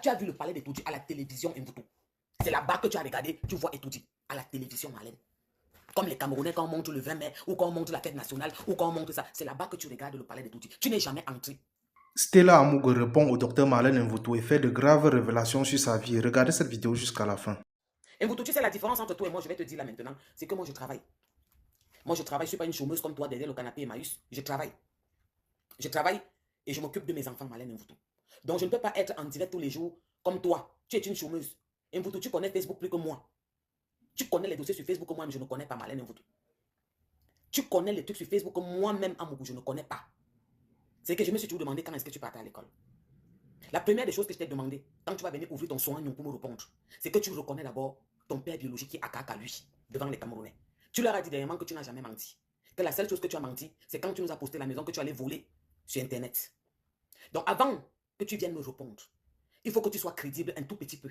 Tu as vu le palais d'Etoudi à la télévision, Mvuto. C'est là-bas que tu as regardé, tu vois Etoudi à la télévision, Marlène. Comme les Camerounais, quand on monte le 20 mai, ou quand on monte la fête nationale, ou quand on monte ça, c'est là-bas que tu regardes le palais d'Etoudi. Tu n'es jamais entré. Stella Amougou répond au docteur Marlène Mvuto et fait de graves révélations sur sa vie. Regardez cette vidéo jusqu'à la fin. Mvuto, tu sais la différence entre toi et moi, je vais te dire là maintenant, c'est que moi je travaille. Moi je travaille, je ne suis pas une chômeuse comme toi derrière le canapé Emmaüs. Je travaille. Je travaille et je m'occupe de mes enfants, Marlène Mvuto. Donc je ne peux pas être en direct tous les jours comme toi. Tu es une chômeuse. Mvuto, tu connais Facebook plus que moi. Tu connais les dossiers sur Facebook que moi-même je ne connais pas, Marlène Mvuto. Tu connais les trucs sur Facebook que moi-même, Amougou, je ne connais pas. C'est que je me suis toujours demandé quand est-ce que tu partais à l'école. La première des choses que je t'ai demandé, quand tu vas venir ouvrir ton soin pour me répondre, c'est que tu reconnais d'abord ton père biologique qui est Akaka, lui, devant les Camerounais. Tu leur as dit dernièrement que tu n'as jamais menti. Que la seule chose que tu as menti, c'est quand tu nous as posté la maison que tu allais voler sur Internet. Donc avant que tu viennes me répondre, il faut que tu sois crédible un tout petit peu.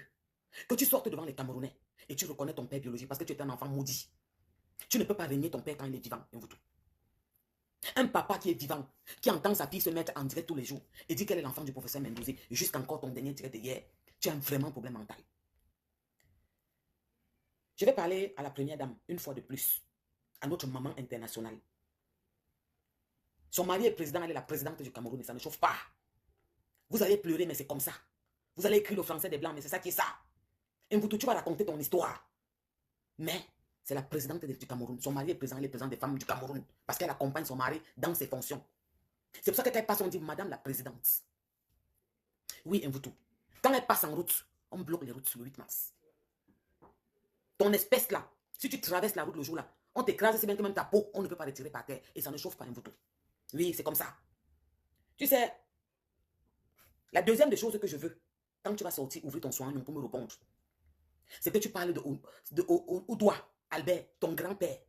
Que tu sortes devant les Camerounais et tu reconnais ton père biologique parce que tu es un enfant maudit. Tu ne peux pas régner ton père quand il est vivant. Un papa qui est vivant, qui entend sa fille se mettre en direct tous les jours et dit qu'elle est l'enfant du professeur Mendozé, jusqu'encore ton dernier direct de hier, tu as vraiment un problème mental. Je vais parler à la première dame, une fois de plus, à notre maman internationale. Son mari est président, elle est la présidente du Cameroun et ça ne chauffe pas. Vous allez pleurer, mais c'est comme ça. Vous allez écrire le français des Blancs, mais c'est ça qui est ça. Et tu vas raconter ton histoire. Mais c'est la présidente du Cameroun. Son mari est président, elle est présidente des femmes du Cameroun. Parce qu'elle accompagne son mari dans ses fonctions. C'est pour ça que quand elle passe, on dit Madame la présidente. Oui, Mvuto. Quand elle passe en route, on bloque les routes sur le 8 mars. Ton espèce là, si tu traverses la route le jour là, on t'écrase, c'est bien que même ta peau, on ne peut pas retirer par terre. Et ça ne chauffe pas, Mvuto. Oui, c'est comme ça. Tu sais, la deuxième des choses que je veux, quand tu vas sortir, ouvrir ton soin pour me répondre, c'est que tu parles de Oudoua, Albert, ton grand-père.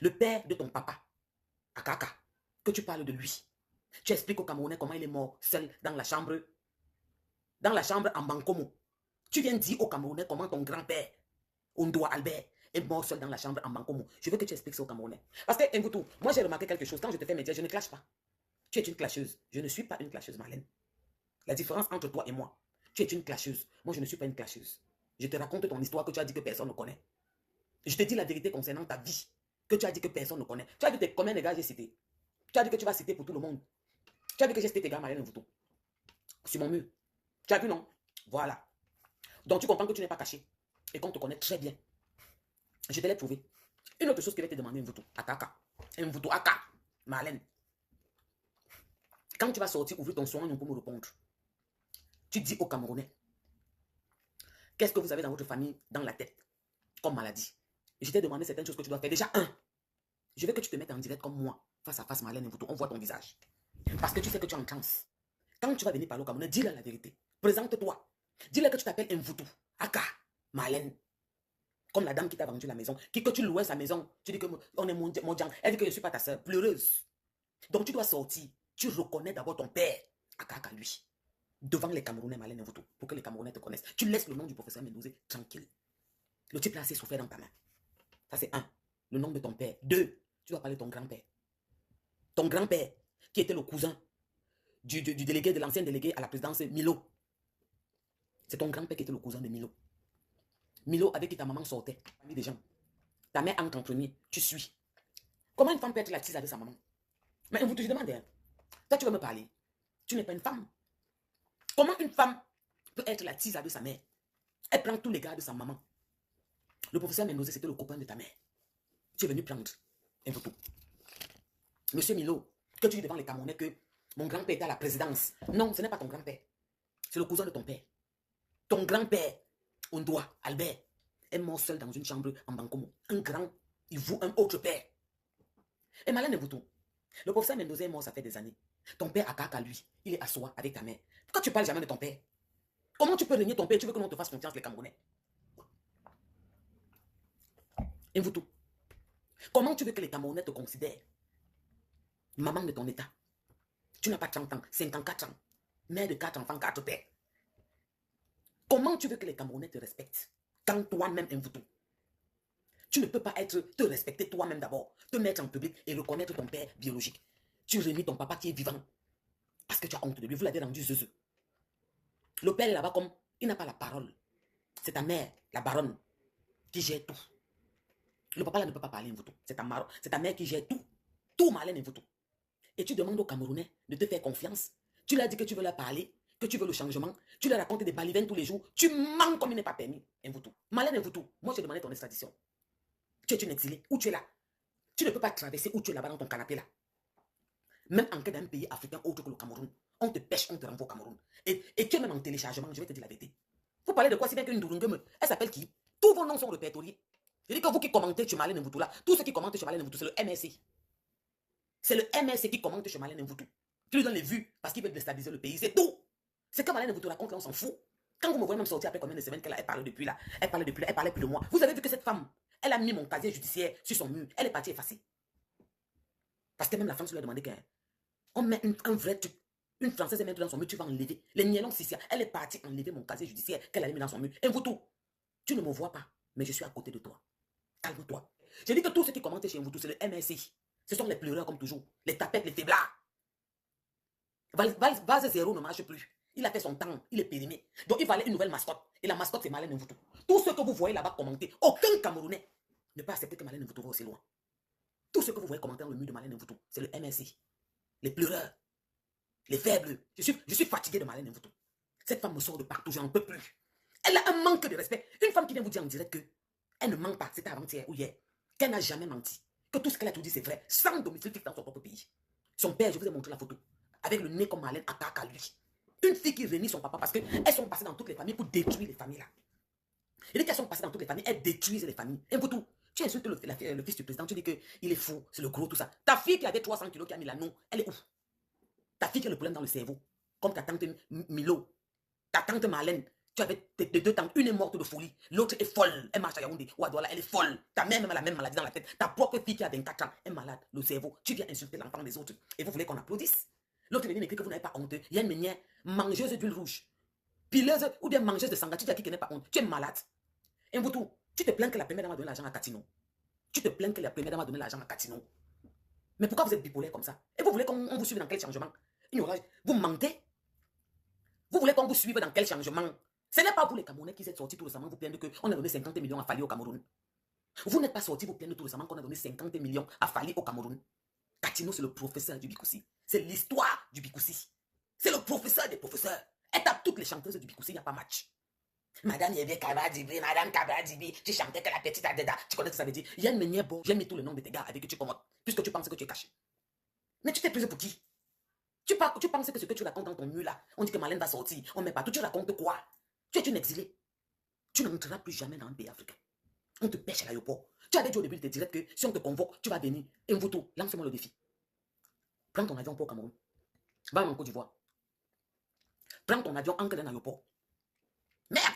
Le père de ton papa, Akaka, que tu parles de lui. Tu expliques aux Camerounais comment il est mort seul dans la chambre en Bankomo. Tu viens dire aux Camerounais comment ton grand-père, Ondoa Albert, est mort seul dans la chambre en Bankomo. Je veux que tu expliques ça aux Camerounais. Parce que, Ngoutou, moi j'ai remarqué quelque chose. Quand je te fais médias, je ne clash pas. Tu es une clasheuse. Je ne suis pas une clasheuse, Marlène. La différence entre toi et moi, tu es une clasheuse. Moi, je ne suis pas une clasheuse. Je te raconte ton histoire que tu as dit que personne ne connaît. Je te dis la vérité concernant ta vie, que tu as dit que personne ne connaît. Tu as dit combien de gars j'ai cité. Tu as dit que tu vas citer pour tout le monde. Tu as vu que j'ai cité tes gars, Marlène Mvuto, sur mon mur. Tu as vu, non? Voilà. Donc, tu comprends que tu n'es pas caché et qu'on te connaît très bien. Je te l'ai prouvé. Une autre chose que je vais te demander, Mvuto, Akaka. Mvuto, Aka, Marlène. Quand tu vas sortir, ouvrir ton soin pour me répondre, tu dis aux Camerounais, qu'est-ce que vous avez dans votre famille, dans la tête, comme maladie? Je t'ai demandé certaines choses que tu dois faire. Déjà, je veux que tu te mettes en direct comme moi, face à face, Marlène Mvuto. On voit ton visage. Parce que tu sais que tu es en transe. Quand tu vas venir parler au Camerounais, dis-leur la vérité. Présente-toi. Dis-leur que tu t'appelles Mvuto, Aka, Marlène. Comme la dame qui t'a vendu la maison, que tu louais sa maison. Tu dis que on est mondial. Elle dit que je ne suis pas ta soeur, pleureuse. Donc tu dois sortir. Tu reconnais d'abord ton père, Aka, lui. Devant les Camerounais, Marlène Mvuto, pour que les Camerounais te connaissent. Tu laisses le nom du professeur Mendozé tranquille. Le type là assez souffert dans ta main. Ça c'est un. Le nom de ton père. Deux, tu dois parler de ton grand-père. Ton grand-père, qui était le cousin du délégué, de l'ancien délégué à la présidence, Milo. C'est ton grand-père qui était le cousin de Milo. Milo, avec qui ta maman sortait, parmi des gens. Ta mère entre en premier, tu suis. Comment une femme peut être la tise avec sa maman? Mais vous te demandez, hein, toi tu vas me parler. Tu n'es pas une femme. Comment une femme peut être la tise avec sa mère? Elle prend tous les gars de sa maman. Le professeur Mendozé, c'était le copain de ta mère. Tu es venu prendre un photo. Monsieur Milo, que tu dis devant les Camerounais que mon grand-père était à la présidence. Non, ce n'est pas ton grand-père. C'est le cousin de ton père. Ton grand-père, Ondoa, Albert, est mort seul dans une chambre en Bankomo. Un grand, il voue un autre père. Et Malin Mvuto, le professeur Mendozé est mort, ça fait des années. Ton père Akaka, lui, il est à soi avec ta mère. Pourquoi tu parles jamais de ton père? Comment tu peux régner ton père? Tu veux que l'on te fasse confiance, les Camerounais? Mvuto, comment tu veux que les Camerounais te considèrent? Maman de ton état. Tu n'as pas 30 ans, 54 ans. Mère de 4 enfants, 4 pères. Comment tu veux que les Camerounais te respectent quand toi-même, Mvuto, tu ne peux pas te respecter toi-même d'abord, te mettre en public et reconnaître ton père biologique. Tu réunis ton papa qui est vivant parce que tu as honte de lui. Vous l'avez rendu zeuze. Le père est là-bas comme, il n'a pas la parole. C'est ta mère, la baronne, qui gère tout. Le papa là ne peut pas parler Mvuto. C'est ta mère qui gère tout. Tout Marlène Mvuto. Et tu demandes aux Camerounais de te faire confiance. Tu leur dis que tu veux leur parler, que tu veux le changement. Tu leur racontes des balivernes tous les jours. Tu mens comme il n'est pas permis. Mvuto. Marlène Mvuto, moi j'ai demandé ton extradition. Tu es une exilée. Où tu es là? Tu ne peux pas traverser où tu es là-bas dans ton canapé là. Même en cas d'un pays africain autre que le Cameroun, on te pêche, on te renvoie au Cameroun. Et tu es même en téléchargement, je vais te dire la vérité. Vous parlez de quoi si bien qu'une Ndurungeme, elle s'appelle qui? Tous vos noms sont répertoriés. Je dis que vous qui commentez sur Marlène Mvuto là, tous ceux qui commentent sur Marlène Mvuto, c'est le MRC. C'est le MRC qui commente sur Marlène Mvuto. Tu lui donnes les vues parce qu'ils veulent déstabiliser le pays, c'est tout. C'est que Marlène Mvuto raconte, on s'en fout. Quand vous me voyez même sortir après combien de semaines qu'elle parle depuis là, elle parlait plus de moi. Vous avez vu que cette femme, elle a mis mon casier judiciaire sur son mur, elle est partie effacer. Parce que même la France lui a demandé qu'on met un vrai truc. Une Française est même dans son mur, tu vas enlever. Les nielons Sissia, elle est partie enlever mon casier judiciaire qu'elle a mis dans son mur. Et vous tout, tu ne me vois pas, mais je suis à côté de toi. Calme-toi. J'ai dit que tous ceux qui commentent chez vous, c'est le MSI. Ce sont les pleureurs comme toujours. Les tapettes, les faiblards. Base 0 ne marche plus. Il a fait son temps, il est périmé. Donc il fallait une nouvelle mascotte. Et la mascotte, c'est Marlène Mvuto. Tous ceux que vous voyez là-bas commenter, aucun Camerounais ne peut accepter que Marlène Mvuto va aussi loin. Tous ceux que vous voyez commenter dans le mur de Marlène Mvuto, c'est le MSI. Les pleureurs. Les faibles. Je suis fatigué de Marlène Mvuto. Cette femme me sort de partout, je n'en peux plus. Elle a un manque de respect. Une femme qui vient vous dire en direct que elle ne ment pas, c'était avant-hier ou hier, qu'elle n'a jamais menti, que tout ce qu'elle a tout dit c'est vrai, sans domicile fixe dans son propre pays. Son père, je vous ai montré la photo, avec le nez comme Marlène à caca lui. Une fille qui réunit son papa parce qu'elles sont passées dans toutes les familles pour détruire les familles là. Et dès qu'elles sont passées dans toutes les familles, elles détruisent les familles. Et vous tout, tu insultes le fils du président, tu dis qu'il est fou, c'est le gros, tout ça. Ta fille qui avait 300 kilos, qui a mis la non, elle est où? Ta fille qui a le problème dans le cerveau, comme ta tante Milo, ta tante Marlène. Tu avais tes deux tantes, une est morte de folie, l'autre est folle, elle marche à Yaoundé ou à Douala, elle est folle. Ta mère même a la même maladie dans la tête. Ta propre fille qui a 24 ans est malade, le cerveau. Tu viens insulter l'enfant des autres et vous voulez qu'on applaudisse. L'autre vient m'écrire que vous n'avez pas honte. Il y a une manière mangeuse d'huile rouge, pileuse ou bien mangeuse de sangha. Tu dis à qui n'est pas honte. Tu es malade. Et vous tout, tu te plains que la première dame a donné l'argent à Catino. Tu te plains que la première dame a donné l'argent à Catino. Mais pourquoi vous êtes bipolaire comme ça? Et vous voulez qu'on vous suive dans quel changement? Vous mentez? Vous voulez qu'on vous suive dans quel changement? Ce n'est pas vous les Camerounais qui êtes sortis tout récemment vous plaindre qu'on a donné 50 millions à Fali au Cameroun. Vous n'êtes pas sortis vous plaindre tout récemment qu'on a donné 50 millions à Fali au Cameroun. Katino, c'est le professeur du Bikoussi. C'est l'histoire du Bikoussi. C'est le professeur des professeurs. Elle tape toutes les chanteuses du Bikoussi, il n'y a pas match. Madame Yévé Kabadibi, Madame Kabadibi, tu chantais que la petite Adeda. Tu connais ce que ça veut dire? Yann Menyebo, j'ai mis tous les noms de tes gars avec qui tu commandes, puisque tu penses que tu es caché. Mais tu t'es pris pour qui? Tu penses que ce que tu racontes dans ton mur là, on dit que Marlène va sortir, on met pas tout, tu racontes quoi? Tu es une exilée. Tu n'entreras plus jamais dans un pays africain. On te pêche à l'aéroport. Tu avais dit au début de tes directs que si on te convoque, tu vas venir. Et Mvuto, lance-moi le défi. Prends ton avion pour Cameroun. Va en Côte d'Ivoire. Prends ton avion, entre dans l'aéroport. Merde!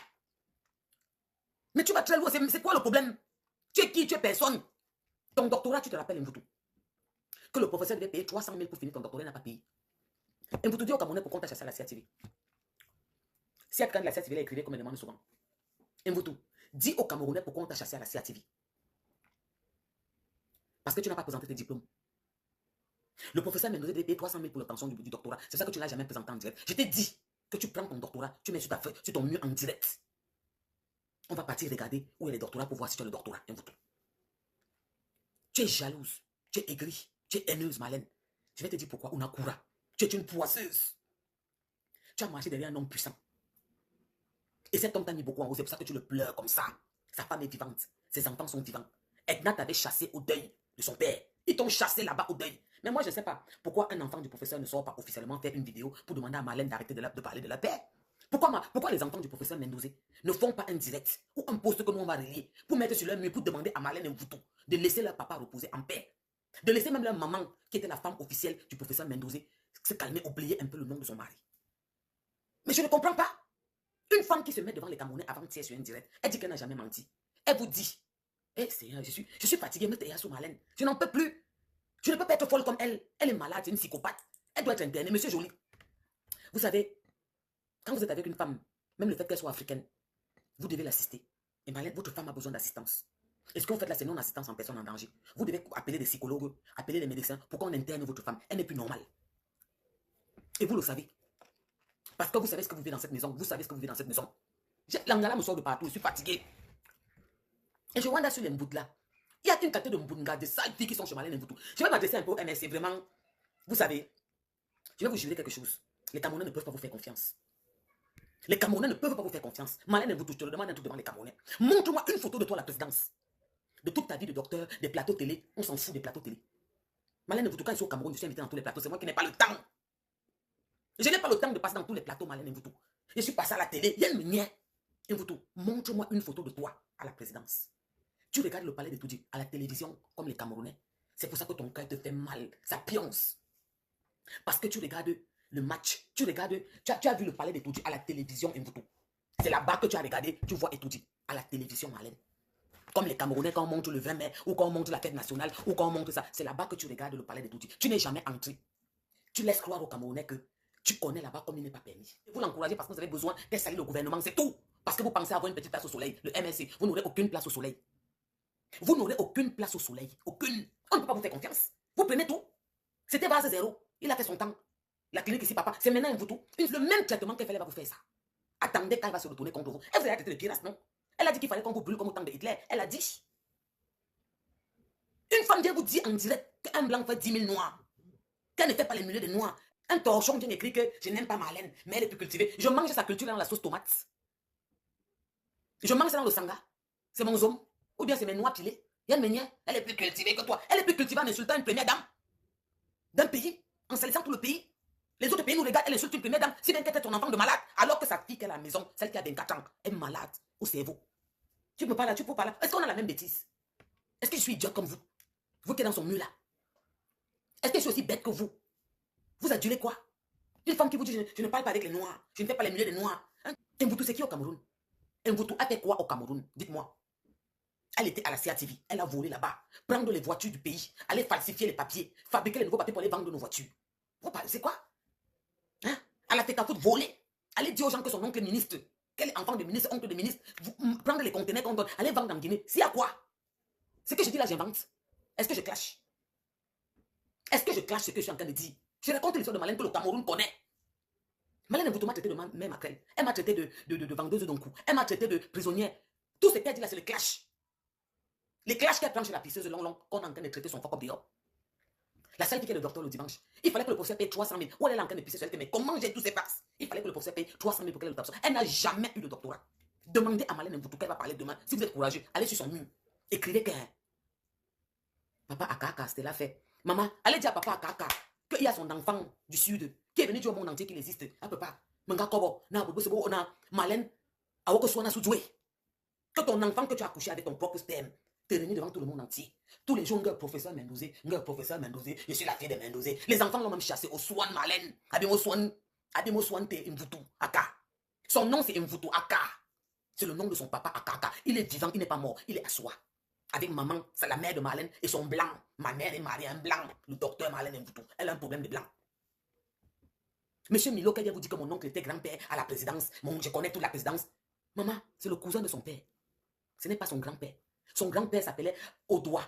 Mais tu vas très loin, c'est quoi le problème? Tu es qui? Tu es personne. Ton doctorat, tu te rappelles Mvuto. Que le professeur devait payer 300 000 pour finir ton doctorat, il n'a pas payé. Mvuto dit au Camerounais pourquoi on t'a chassé à la CATV. Si quand la CATV est écrivée comme elle demande souvent. Mvuto, dis au Camerounais pourquoi on t'a chassé à la CATV. Parce que tu n'as pas présenté tes diplômes. Le professeur Mendoza devait payer 300 000 pour l'obtention du doctorat. C'est ça que tu n'as jamais présenté en direct. Je t'ai dit que tu prends ton doctorat, tu mets sur ton mur en direct. On va partir regarder où est le doctorat pour voir si tu as le doctorat. Tu es jalouse, tu es aigrie, tu es haineuse, Marlène. Je vais te dire pourquoi. Unakura. Tu es une poisseuse. Tu as marché derrière un homme puissant. Et cet homme t'a mis beaucoup en haut. C'est pour ça que tu le pleures comme ça. Sa femme est vivante. Ses enfants sont vivants. Edna t'avait chassé au deuil de son père. Ils t'ont chassé là-bas au deuil. Mais moi, je ne sais pas pourquoi un enfant du professeur ne sort pas officiellement faire une vidéo pour demander à Marlène d'arrêter de parler de la paix. Pourquoi les enfants du professeur Mendoza ne font pas un direct ou un post que nous on va relier pour mettre sur leur mur pour demander à Marlène Mvuto de laisser leur papa reposer en paix. De laisser même leur maman, qui était la femme officielle du professeur Mendoza, se calmer, oublier un peu le nom de son mari. Mais je ne comprends pas. Une femme qui se met devant les Camerounais avant-hier sur un direct, elle dit qu'elle n'a jamais menti. Elle vous dit, Seigneur, je suis fatiguée, mettez sous Marlène. Je n'en peux plus. Je ne peux pas être folle comme elle. Elle est malade, c'est une psychopathe. Elle doit être internée. Monsieur Joly, vous savez, quand vous êtes avec une femme, même le fait qu'elle soit africaine, vous devez l'assister. Et Marlène, votre femme a besoin d'assistance. Et ce que vous faites là, c'est non-assistance en personne en danger. Vous devez appeler des psychologues, appeler des médecins pour qu'on interne votre femme. Elle n'est plus normale. Et vous le savez. Parce que vous savez ce que vous vivez dans cette maison. Vous savez ce que vous vivez dans cette maison. L'angala me sort de partout. Je suis fatigué. Et je vois là sur les mbouts là. Il y a une quantité de mbunga, de sales filles qui sont chez Marlène Mvoutou. Je vais m'adresser un peu au MSC. Vraiment, vous savez, je vais vous jurer quelque chose. Les Camerounais ne peuvent pas vous faire confiance. Les Camerounais ne peuvent pas vous faire confiance. Marlène Mvoutou, je te le demande un truc devant les Camerounais. Montre-moi une photo de toi à la présidence. De toute ta vie de docteur, des plateaux télé. On s'en fout des plateaux télé. Marlène Mvoutou, quand je suis au Cameroun, je suis invité dans tous les plateaux. C'est moi qui n'ai pas le temps. Je n'ai pas le temps de passer dans tous les plateaux, Marlène Mvoutou. Je suis passé à la télé. Il y a une mien. Mvoutou, montre-moi une photo de toi à la présidence. Tu regardes le palais de Toudji à la télévision comme les Camerounais. C'est pour ça que ton cœur te fait mal. Ça pionce. Parce que tu regardes le match. Tu as vu le palais de Toudji à la télévision, Mvoutou. C'est là-bas que tu as regardé. Tu vois Toudji à la télévision, Marlène. Comme les Camerounais quand on monte le 20 mai ou quand on monte la fête nationale ou quand on monte ça. C'est là-bas que tu regardes le palais de Toudji. Tu n'es jamais entré. Tu laisses croire aux Camerounais que tu connais là-bas comme il n'est pas permis. Vous l'encouragez parce que vous avez besoin d'installer le gouvernement. C'est tout. Parce que vous pensez avoir une petite place au soleil. Le MSC, vous n'aurez aucune place au soleil. Vous n'aurez aucune place au soleil. Aucune. On ne peut pas vous faire confiance. Vous prenez tout. C'était base zéro. Il a fait son temps. La clinique ici, papa. C'est maintenant vous tout. Le même traitement qu'elle fait, elle va vous faire ça. Attendez quand elle va se retourner contre vous. Elle vous a traité de pirasse, non? Elle a dit qu'il fallait qu'on vous brûle comme au temps de Hitler. Elle a dit. Une femme vient vous dire en direct qu'un blanc fait 10 000 noirs. Qu'elle ne fait pas les milliers de noirs. Un torchon vient écrire que je n'aime pas Marlène, mais elle est plus cultivée. Je mange sa culture dans la sauce tomate. Je mange ça dans le sanga. C'est mon zone. Ou bien c'est mes noix pilées. Elle est plus cultivée que toi. Elle est plus cultivée en insultant une première dame d'un pays, en salissant tout le pays. Les autres pays nous regardent, elle insulte une première dame, si bien qu'elle est ton enfant de malade, alors que sa fille qui est à la maison, celle qui a 24 ans, est malade au cerveau. Tu peux pas là, tu peux pas là. Est-ce qu'on a la même bêtise? Est-ce que je suis idiot comme vous? Vous qui êtes dans son mur là. Est-ce que je suis aussi bête que vous? Vous adulez quoi? Une femme qui vous dit je ne parle pas avec les noirs, je ne fais pas les milliers de noirs. Hein? Mvoutou, c'est qui au Cameroun? Mvoutou a fait quoi au Cameroun? Dites-moi. Elle était à la CATV, elle a volé là-bas, prendre les voitures du pays, aller falsifier les papiers, fabriquer les nouveaux papiers pour aller vendre nos voitures. Vous parlez, c'est quoi? Hein? Elle a fait qu'à foutre voler. Aller dire aux gens que son oncle est ministre, qu'elle est enfant de ministre, oncle de ministre, prendre les conteneurs qu'on donne, aller vendre en Guinée. C'est à quoi? Ce que je dis là, j'invente. Est-ce que je clash? Est-ce que je clash ce que je suis en train de dire? Je raconte l'histoire de Marlène que le Cameroun connaît. Marlène Mvoutou m'a traité de mère maquerelle. Elle m'a traité de vendeuse d'un coup. Elle m'a traité de prisonnière. Tout ce qu'elle dit là, c'est le clash. Les clashs qu'elle prend chez la pisseuse long, qu'on est en train de traiter son fuck up dehors. La seule qui fait le docteur le dimanche, il fallait que le professeur paye 300 000. Ou elle est en train de pisser sur elle, mais comment j'ai tous ces passes? Il fallait que le professeur paye 300 000 pour qu'elle ait le doctorat. Elle n'a jamais eu de doctorat. Demandez à Marlène Mvoutou qu'elle va parler demain. Si vous êtes courageux, allez sur son mur. Écrivez que papa Akaka, c'était la fait. Maman, allez dire à papa Akaka qu'il y a son enfant du sud qui est venu dire au monde entier qu'il existe. Elle ne peut pas. Marlène, que ton enfant que tu as couché avec ton propre sperme te réunit devant tout le monde entier. Tous les jours, professeur Mendozé, je suis la fille de Mendozé. Les enfants l'ont même chassé au Swan Marlène. Abimo Swan te Mvoutou Aka. Son nom c'est Mvoutou Aka. C'est le nom de son papa Akaka. Il est vivant, il n'est pas mort, il est à soi. Avec maman, c'est la mère de Marlène et son blanc. Ma mère est mariée à un blanc, le docteur Marlène Mvoutou. Elle a un problème de blanc. Monsieur Milo, qui vient vous dire que mon oncle était grand-père à la présidence. Je connais toute la présidence. Maman, c'est le cousin de son père. Ce n'est pas son grand-père. Son grand-père s'appelait Odoa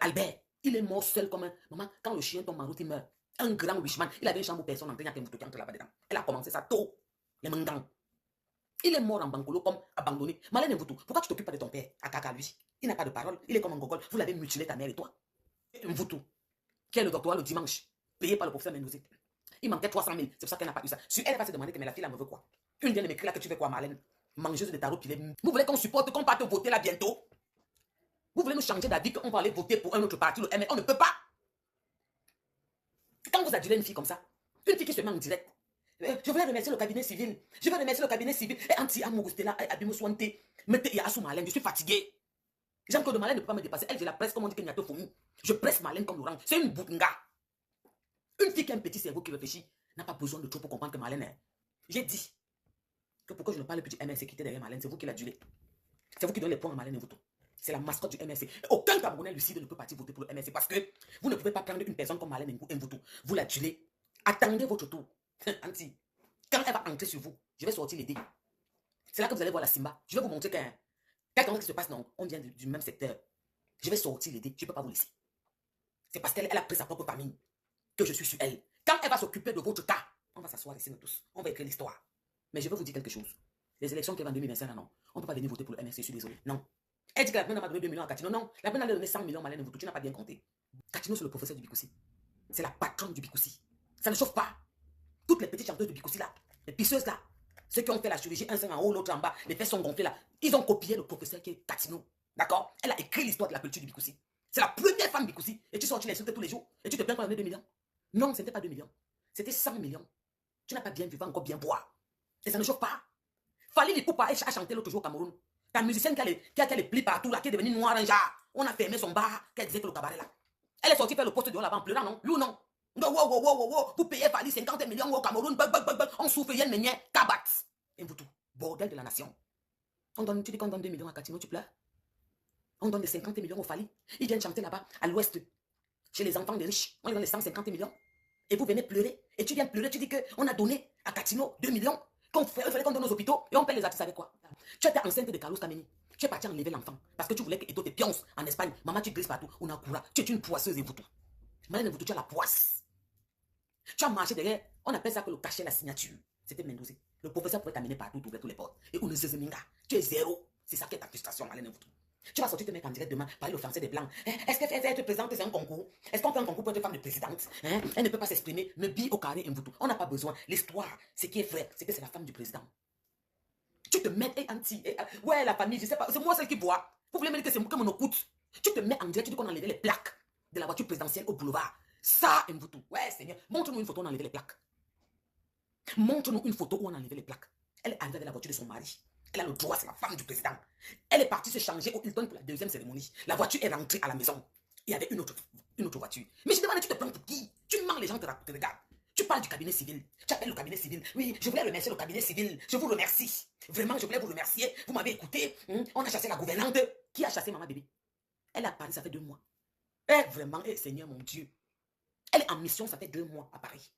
Albert. Il est mort seul comme un... Maman, quand le chien tombe en route, il meurt. Un grand wishman. Il avait une chambre où personne n'entrait. Il y a quelqu'un qui entre là-bas dedans. Elle a commencé ça tôt. Les mangans. Il est mort en Bangolo comme abandonné. Marlène Mvoutou, pourquoi tu t'occupes pas de ton père à Kaka, lui? Il n'a pas de parole. Il est comme un gogol. Vous l'avez mutilé, ta mère et toi. Mvoutou, qui est le doctorat le dimanche, payé par le professeur Mendozé. Il manquait 300 000. C'est pour ça qu'elle n'a pas eu ça. Sur elle va se demander que mais la fille, elle me veut quoi? Une vient de m'écrire là que tu veux quoi, Marlène? Mangeuse de tarot pilé. Vous voulez qu'on supporte, qu'on parte voter là bientôt? Vous voulez nous changer d'avis qu'on va aller voter pour un autre parti, le ML? On ne peut pas. Quand vous adulez une fille comme ça, une fille qui se met en direct, je voulais remercier le cabinet civil. Je vais remercier le cabinet civil. Et anti-amour, Stella, Abimo Swante, mettez Yassou Marlène. Je suis fatigué. Jean-Claude Marlène ne peut pas me dépasser. Elle, je la presse comme on dit qu'il n'y a pas fourmi. Je presse Marlène comme Laurent. C'est une boutinga. Une fille qui a un petit cerveau qui réfléchit n'a pas besoin de trop pour comprendre que Marlène est. J'ai dit que pourquoi je ne parle plus du MRC qui était derrière Marlène, c'est vous qui l'adulez. C'est vous qui donnez les points à Marlène Mvoutou. C'est la mascotte du MRC. Aucun Camerounais lucide ne peut partir voter pour le MRC parce que vous ne pouvez pas prendre une personne comme Marlène Mvoutou. Vous l'adulez. Attendez votre tour. Anti, quand elle va entrer sur vous, je vais sortir l'aider. C'est là que vous allez voir la Simba. Je vais vous montrer qu'un quelque chose qui se passe, non, on vient du même secteur. Je vais sortir l'aider. Je ne peux pas vous laisser. C'est parce qu'elle a pris sa propre famille que je suis sur elle. Quand elle va s'occuper de votre cas, On va s'asseoir ici, nous tous. On va écrire l'histoire. Mais je veux vous dire quelque chose. Les élections qui vont en 2025, là, non. On ne peut pas venir voter pour le MRC, je suis désolé. Non. Elle dit que la première m'a donné 2 millions à Katino. Non. La première a donné 100 millions, Malène Mvoutou. Tu n'as pas bien compté. Katino, c'est le professeur du Bikoussi. C'est la patronne du Bikoussi. Ça ne chauffe pas. Toutes les petites chanteuses du Bikoussi, là. Les pisseuses, là. Ceux qui ont fait la chirurgie, un sein en haut, l'autre en bas. Les fesses sont gonflées, là. Ils ont copié le professeur qui est Katino. D'accord? Elle a écrit l'histoire de la culture du Bikoussi. C'est la première femme Bikoussi. Et tu sors, tu l'insultes tous les jours. Et tu te plains qu'on a donné 2 millions. Non, ce n'était pas 2 millions. C'était 100 millions. Tu n'as pas bien vu, va encore bien boire. Et ça ne chauffe pas. Fallait les couper à chanter l'autre jour au Cameroun. Ta musicienne qui a les plis partout, là, qui est devenue noire, un genre. On a fermé son bar, qu'elle disait que le cabaret là. Elle est sortie faire le poste de haut là-bas en pleurant, non? Lou, non. Vous payez Fali 50 millions au Cameroun, on souffre, yen, menien, kabat. Et vous tout, bordel de la nation. Tu dis qu'on donne 2 millions à Katino, tu pleures? On donne les 50 millions au Fali. Ils viennent chanter là-bas, à l'ouest, chez les enfants des riches. On leur donne les 150 millions. Et vous venez pleurer. Et tu viens pleurer, tu dis qu'on a donné à Katino 2 millions. Il fallait qu'on donne aux hôpitaux. Et on paie les artistes avec quoi? Tu étais enceinte de Carlos Kameni. Tu es parti enlever l'enfant. Parce que tu voulais que Edo te pionce en Espagne. Maman, tu glisses partout. On a couru. Tu es une poisseuse et vous tout. Malène Mvoutou, tu as la poisse. Tu as marché derrière. On appelle ça que le cachet, la signature. C'était Mendoza. Le professeur pouvait t'amener partout, ouvrir tous les portes. Et on ne sait minga. Tu es zéro. C'est ça qui est ta frustration, Malène Mvoutou. Tu vas sortir te mettre en direct demain, parler au français des blancs. Est-ce qu'elle fait être présidente, c'est un concours? Est-ce qu'on fait un concours pour être femme de présidente? Elle ne peut pas s'exprimer. Me bille au carré Mvoutou. On n'a pas besoin. L'histoire, ce qui est vrai, c'est que c'est la femme du président. Tu te mets ouais, la famille, je sais pas, c'est moi celle qui boit. Vous voulez me dire que c'est moi qui m'en écoute? Tu te mets en direct, tu dis qu'on a enlevé les plaques de la voiture présidentielle au boulevard. Ça, Mvoutou. Ouais, Seigneur. Montre-nous une photo où on a enlevé les plaques. Montre-nous une photo où on a enlevé les plaques. Elle est arrivée avec la voiture de son mari. Elle a le droit, c'est la femme du président. Elle est partie se changer au Hilton pour la deuxième cérémonie. La voiture est rentrée à la maison. Il y avait une autre voiture. Mais je demande, tu te prends pour qui? Tu mens, les gens te regardent. Tu parles du cabinet civil. Tu appelles le cabinet civil. Oui, je voulais remercier le cabinet civil. Je vous remercie. Vraiment, je voulais vous remercier. Vous m'avez écouté. On a chassé la gouvernante. Qui a chassé maman bébé? Elle a parlé, ça fait 2 mois. Vraiment, Seigneur mon Dieu. Elle est en mission, ça fait 2 mois à Paris.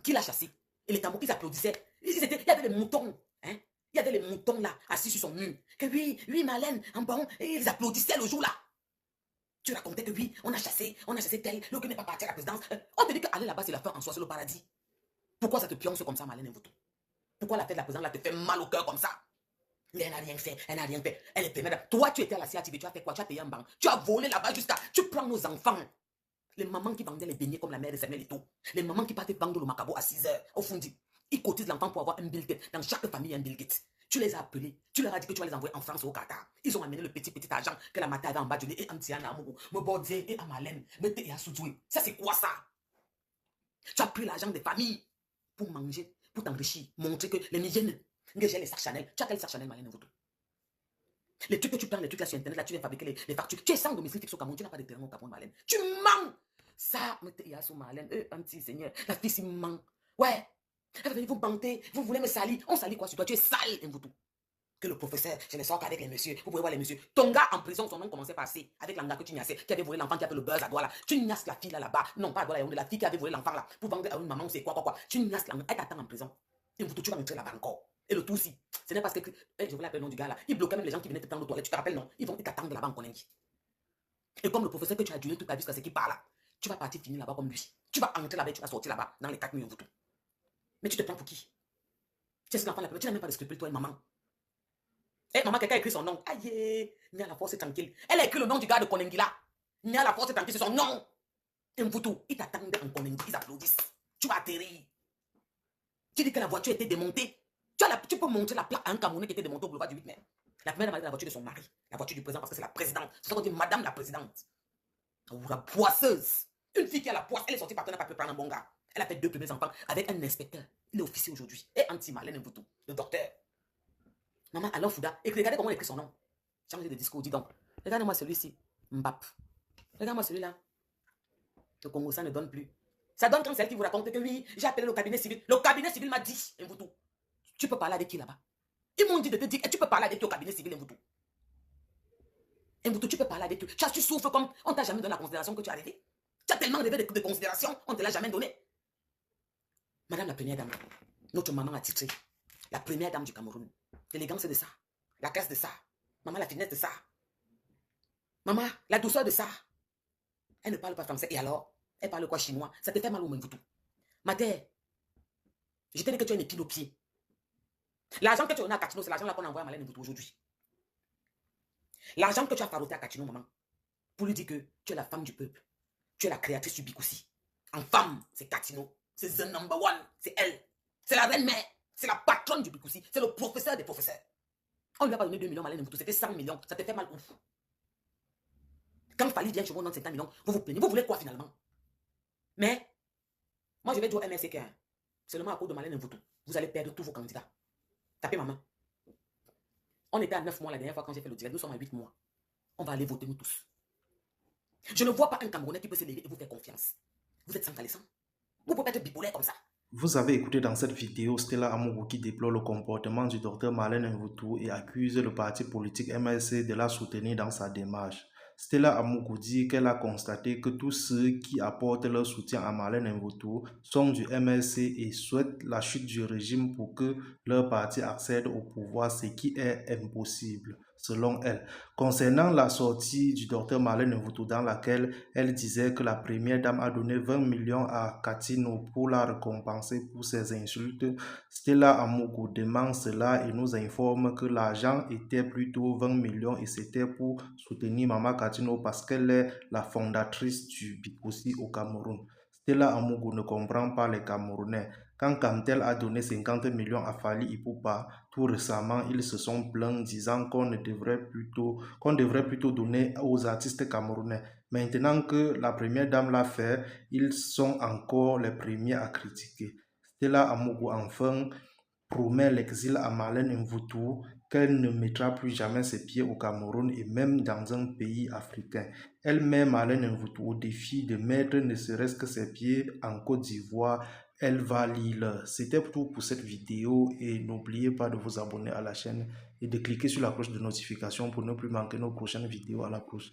Qui l'a chassée? Et les tambours qui applaudissaient. Il y avait des moutons. Il y avait les moutons là, assis sur son mur. Que oui, Malène, en bon, et ils applaudissaient le jour là. Tu racontais que oui, on a chassé tel, l'autre n'est pas parti à la présidence. On te dit qu'aller là-bas, c'est la fin en soi, c'est le paradis. Pourquoi ça te pionce comme ça, Malène Mvoutou? Pourquoi la fête de la présidence là te fait mal au cœur comme ça? Elle n'a rien fait, Elle est pénètre. Toi, tu étais à la CATV, tu as fait quoi? Tu as payé un banc. Tu as volé là-bas jusqu'à. Tu prends nos enfants. Les mamans qui vendaient les beignets comme la mère de Samuel Eto'o. Les mamans qui partaient vendre le macabo à 6 h au Fundi. Ils cotisent l'enfant pour avoir un Bill Gates. Dans chaque famille, il y a un Bill Gates. Tu les as appelés. Tu leur as dit que tu vas les envoyer en France ou au Qatar. Ils ont amené le petit argent que la matin avait en bas du nez et Antiana Amougou, Mobodze et Amalène, Mete et Assoudjoué. Ça, c'est quoi ça? Tu as pris l'argent des familles pour manger, pour t'enrichir, montrer que les Nigériens, j'ai les sacs Chanel. Tu as quel sac Chanel, Malène Mvoutou? Les trucs que tu prends, les trucs là sur Internet, là, tu viens fabriquer les factures. Tu es sans domicile fixe au Cameroun, tu n'as pas de terrain au Cameroun, Malène. Tu mens! Ça, Mete et Assou, Malène, anti-seigneur, la fille, c'est ment. Ouais. Elle va venir vous banter, vous voulez me salir. On salit quoi sur toi? Tu es sale, Mvoutou. Que le professeur, je ne sors qu'avec les messieurs. Vous pouvez voir les messieurs. Ton gars en prison, son nom commençait par C. Avec l'anga que tu gnassais, qui avait volé l'enfant qui avait le buzz à doigt là. Tu gnasses la fille là-bas. Non, pas à doigt là, la fille qui avait volé l'enfant là. Pour vendre à une maman, c'est quoi. Tu gnasses l'anga. Elle t'attend en prison. Mvoutou, tu vas entrer là-bas encore. Et le tout aussi. Ce n'est pas parce que. Je voulais appeler le nom du gars là. Il bloquait même les gens qui venaient te prendre aux toilettes. Tu te rappelles, non? Ils t'attendent là-bas en Konengi. Et comme le professeur que tu as duré toute ta vie jusqu'à ce qu'il parle là, tu vas partir finir là-bas comme lui. Tu vas entrer là-bas, tu vas sortir là-bas dans les 4 millions Mvoutou. Mais tu te prends pour qui? Tu es l'enfant là, tu n'as même pas de scrupule, toi et maman. Maman, quelqu'un a écrit son nom. Aïe, Nia la force est tranquille. Elle a écrit le nom du gars de Konengi là. Nia la force est tranquille, c'est son nom. Mvoutou, ils t'attendent en Konengi, ils applaudissent. Tu vas atterrir. Tu dis que la voiture était démontée. Tu peux montrer la plaque à un Camerounais qui était démonté au boulevard du 8 mai. La première dame, la voiture de son mari. La voiture du président parce que c'est la présidente. C'est ça qu'on dit madame la présidente. Ou la poisseuse. Une fille qui a la poisse, elle est sortie par terre, n'a pas pu prendre un bon gars. Elle a fait 2 premiers enfants avec un inspecteur. Il est officier aujourd'hui. Et anti-Malène Mvoutou, le docteur. Maman, alors Fouda, et regardez comment elle écrit son nom. Changez de discours, dis donc. Regardez-moi celui-ci, Mbap. Regarde-moi celui-là. Le Congo, ça ne donne plus. Ça donne comme celle qui vous raconte que oui, j'ai appelé le cabinet civil. Le cabinet civil m'a dit, Mvoutou, tu peux parler avec qui là-bas? Ils m'ont dit de te dire, tu peux parler avec qui au cabinet civil, Mvoutou? Mvoutou, tu peux parler avec qui? Tu souffres comme on t'a jamais donné la considération que tu as rêvé. Tu as tellement rêvé de considération, on ne te l'a jamais donné. Madame la première dame, notre maman a titré, la première dame du Cameroun. L'élégance de ça, la classe de ça, maman la finesse de ça, maman la douceur de ça. Elle ne parle pas français et alors, elle parle quoi chinois? Ça te fait mal au Mvoutou. Ma terre, Je t'ai dit que tu es une épine au pied. L'argent que tu as donné à Katino, c'est l'argent là qu'on a envoyé à Marlène Mvuto aujourd'hui. L'argent que tu as faroté à Katino, maman, pour lui dire que tu es la femme du peuple. Tu es la créatrice du Bikoussi. En femme, c'est Katino. C'est the number one. C'est elle. C'est la reine-mère. C'est la patronne du Bikoussi. C'est le professeur des professeurs. On lui a pas donné 2 millions, Marlène Mvuto. C'était 100 millions. Ça te fait mal ouf. Quand Fali vient chez vous, on donne 50 millions. Vous vous plaignez. Vous voulez quoi finalement? Mais, moi je vais dire au MSC que seulement à cause de Marlène Mvuto, vous allez perdre tous vos candidats. Tapez maman. On était à 9 mois la dernière fois quand j'ai fait le direct. Nous sommes à 8 mois. On va aller voter nous tous. Je ne vois pas un Camerounais qui peut se lever et vous faire confiance. Vous êtes sans calaissant. Vous pouvez être bipolaire comme ça. Vous avez écouté dans cette vidéo Stella Amougou qui déplore le comportement du docteur Marlène Mvuto et accuse le parti politique MLC de la soutenir dans sa démarche. Stella Amougou dit qu'elle a constaté que tous ceux qui apportent leur soutien à Marlène Mvuto sont du MLC et souhaitent la chute du régime pour que leur parti accède au pouvoir, ce qui est impossible, selon elle. Concernant la sortie du docteur Marlène Mvuto dans laquelle elle disait que la première dame a donné 20 millions à Katino pour la récompenser pour ses insultes, Stella Amougou demande cela et nous informe que l'argent était plutôt 20 millions et c'était pour soutenir Maman Katino parce qu'elle est la fondatrice du Bikoussi au Cameroun. Stella Amougou ne comprend pas les Camerounais. Quand Kantel a donné 50 millions à Fali Ipupa, tout récemment, ils se sont plaints disant qu'on devrait plutôt donner aux artistes camerounais. Maintenant que la première dame l'a fait, ils sont encore les premiers à critiquer. Stella Amougou enfin promet l'exil à Marlène Mvuto, qu'elle ne mettra plus jamais ses pieds au Cameroun et même dans un pays africain. Elle met Marlène Mvuto au défi de mettre ne serait-ce que ses pieds en Côte d'Ivoire. Elle va lire. C'était tout pour cette vidéo et n'oubliez pas de vous abonner à la chaîne et de cliquer sur la cloche de notification pour ne plus manquer nos prochaines vidéos. À la prochaine.